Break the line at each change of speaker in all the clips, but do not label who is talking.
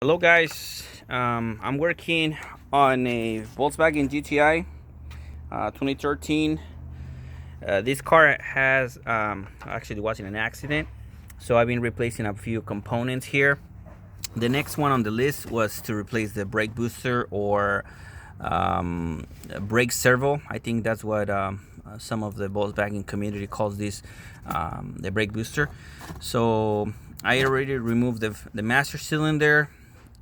Hello guys, I'm working on a Volkswagen GTI 2013. This car has actually was in an accident, so I've been replacing a few components here. The next one on the list was to replace the brake booster or brake servo. I think that's what some of the Volkswagen community calls this, the brake booster. So I already removed the master cylinder,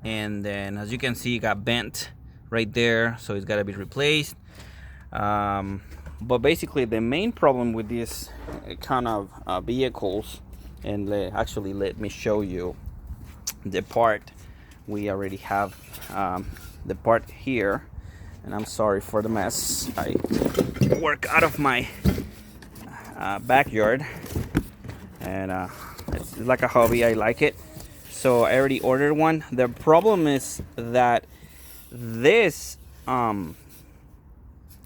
and then as you can see, it got bent right there, so it's got to be replaced. But basically the main problem with this kind of vehicles, and actually let me show you the part. We already have the part here, and I'm sorry for the mess. I work out of my backyard, and it's like a hobby. I like it, so I already ordered one. The problem is that this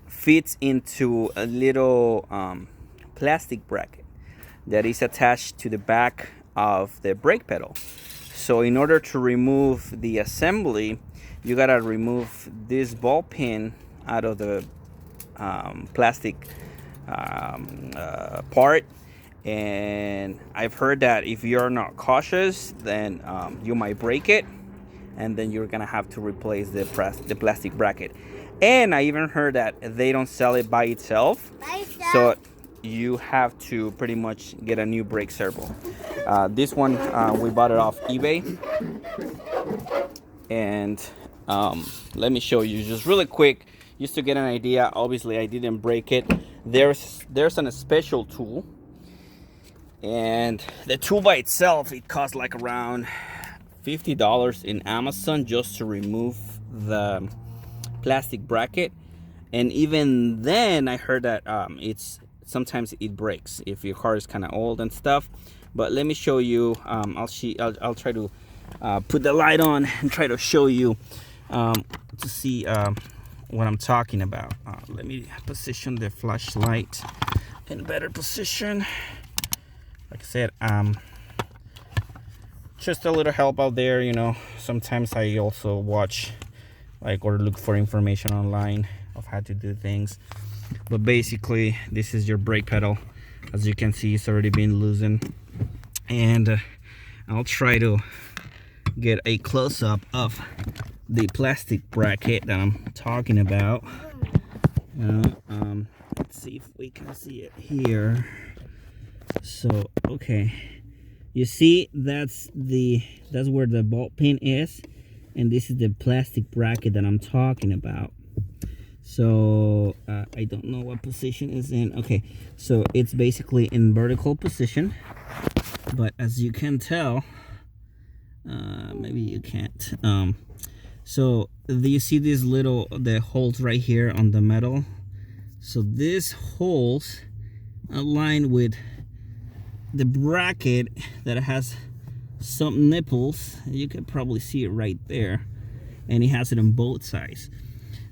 fits into a little plastic bracket that is attached to the back of the brake pedal. So in order to remove the assembly, you gotta remove this ball pin out of the plastic part. And I've heard that if you're not cautious, then you might break it, and then you're gonna have to replace the plastic bracket. And I even heard that they don't sell it by itself, so you have to pretty much get a new brake servo. This one we bought it off eBay, and let me show you just really quick, just to get an idea. Obviously I didn't break it. There's a special tool, and the tool by itself, it costs like around $50 in Amazon just to remove the plastic bracket. And even then I heard that it's sometimes it breaks if your car is kind of old and stuff. But let me show you. I'll try to put the light on and try to show you to see what I'm talking about. Let me position the flashlight in better position. Like I said, just a little help out there, you know. Sometimes I also watch or look for information online of how to do things. But basically this is your brake pedal. As you can see, it's already been loosened, and I'll try to get a close-up of the plastic bracket that I'm talking about. Let's see if we can see it here. So okay, you see that's where the ball pin is, and this is the plastic bracket that I'm talking about. So I don't know what position is in. Okay, so it's basically in vertical position, but as you can tell, maybe you can't. So do you see these the holes right here on the metal? So these holes align with the bracket that has some nipples. You can probably see it right there, and it has it on both sides.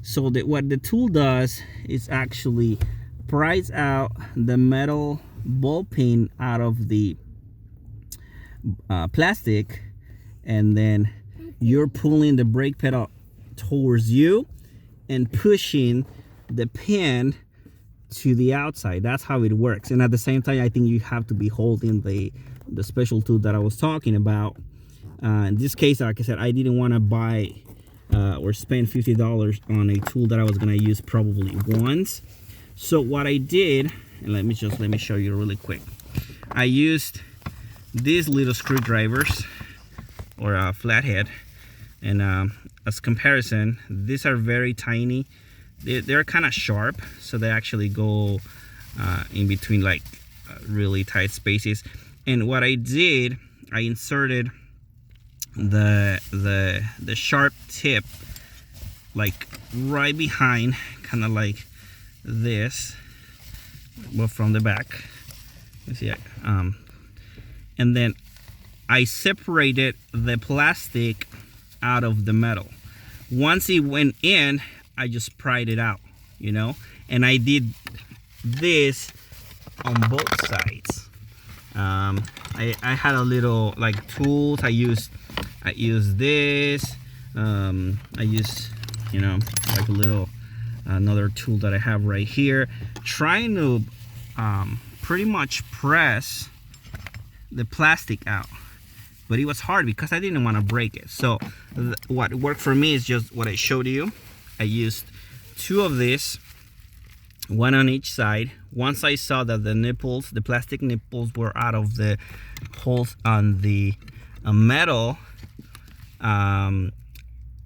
So what the tool does is actually pries out the metal ball pin out of the plastic, and then you're pulling the brake pedal towards you and pushing the pin to the outside. That's how it works. And at the same time, I think you have to be holding the special tool that I was talking about. In this case, like I said, I didn't want to buy or spend $50 on a tool that I was going to use probably once. So what I did, and let me show you really quick. I used these little screwdrivers, or a flathead, and as comparison, these are very tiny. They're kind of sharp, so they actually go in between really tight spaces. And what I did, I inserted the sharp tip right behind, kind of like this, well, from the back. You see it? And then I separated the plastic out of the metal. Once it went in, I just pried it out, you know. And I did this on both sides. I had a little tools. I used I use this. I use, you know, like a little another tool that I have right here, trying to pretty much press the plastic out. But it was hard because I didn't want to break it. So what worked for me is just what I showed you. I used 2 of these, 1 on each side. Once I saw that the nipples, the plastic nipples, were out of the holes on the metal, I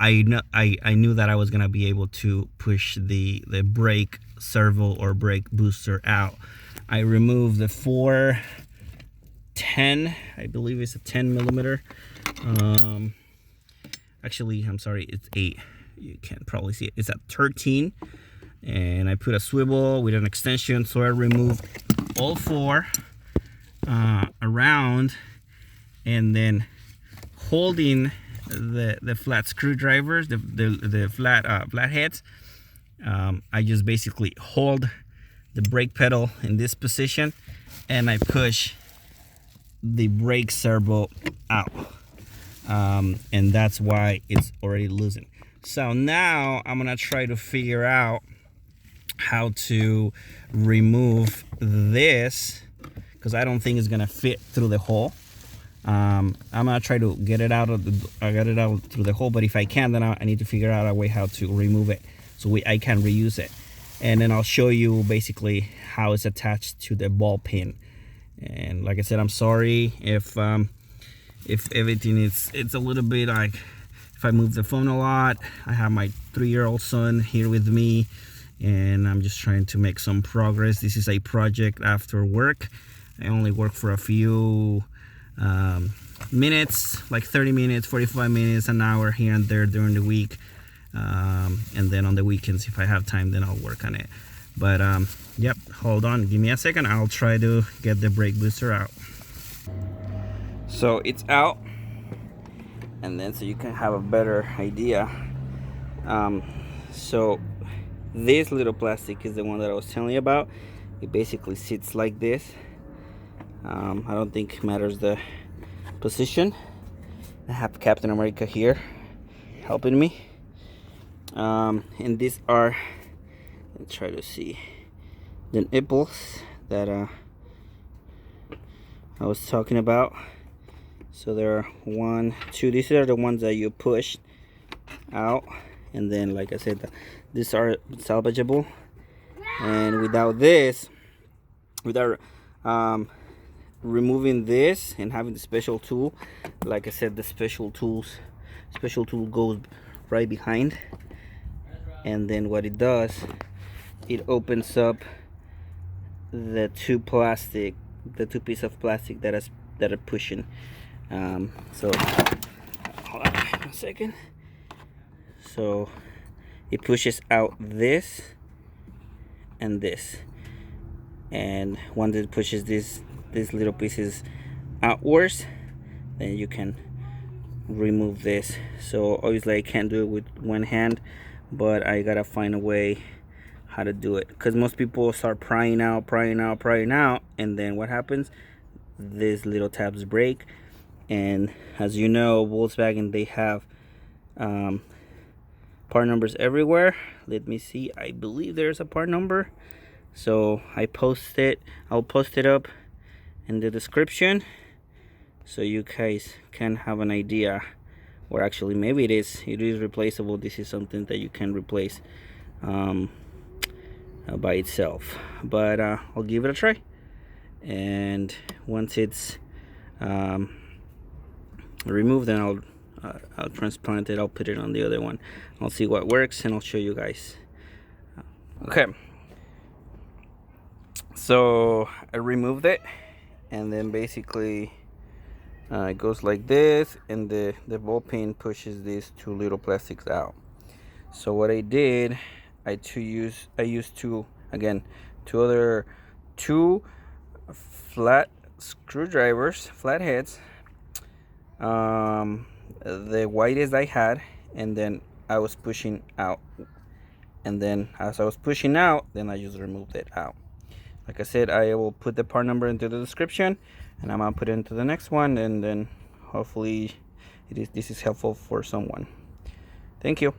knew that I was gonna be able to push the brake servo or brake booster out. I removed the 410, I believe it's a 10 millimeter. Actually, I'm sorry, it's 8. You can probably see it. It's a 13, and I put a swivel with an extension. So I removed all 4 around, and then holding the flat screwdrivers, the flat heads. I just basically hold the brake pedal in this position, and I push the brake servo out, and that's why it's already loosened. So now I'm gonna try to figure out how to remove this, because I don't think it's gonna fit through the hole. I'm gonna try to get it out through the hole, but if I can, then I need to figure out a way how to remove it so I can reuse it. And then I'll show you basically how it's attached to the ball pin. And like I said, I'm sorry if everything it's a little bit like, if I move the phone a lot. I have my 3-year-old son here with me, and I'm just trying to make some progress. This is a project after work. I only work for a few minutes, like 30 minutes, 45 minutes, an hour here and there during the week, and then on the weekends, if I have time, then I'll work on it. But yep, hold on, give me a second. I'll try to get the brake booster out. So it's out, and then so you can have a better idea. So this little plastic is the one that I was telling you about. It basically sits like this. I don't think it matters the position. I have Captain America here helping me, and these are, let's try to see, the nipples that I was talking about. So there are 1, 2, these are the ones that you push out, and then like I said, these are salvageable. And without this, without removing this and having the special tool, like I said, the special tool goes right behind, and then what it does, it opens up the 2 pieces of plastic that are pushing. So hold on a second. So it pushes out this and this, and once it pushes these little pieces outwards, then you can remove this. So obviously I can't do it with one hand, but I gotta find a way how to do it, because most people start prying out, and then what happens, these little tabs break. And as you know, Volkswagen, they have part numbers everywhere. Let me see, I believe there's a part number, so I'll post it up in the description so you guys can have an idea, or actually maybe it is replaceable. This is something that you can replace by itself, but I'll give it a try, and once it's removed, then I'll transplant it. I'll put it on the other one. I'll see what works, and I'll show you guys. Okay, so I removed it, and then basically it goes like this, and the ball pin pushes these 2 little plastics out. So what I did, I used 2 flat screwdrivers, flat heads, the widest I had, and then I was pushing out, and then as I was pushing out, then I just removed it out. Like I said, I will put the part number into the description, and I'm gonna put it into the next one, and then hopefully this is helpful for someone. Thank you.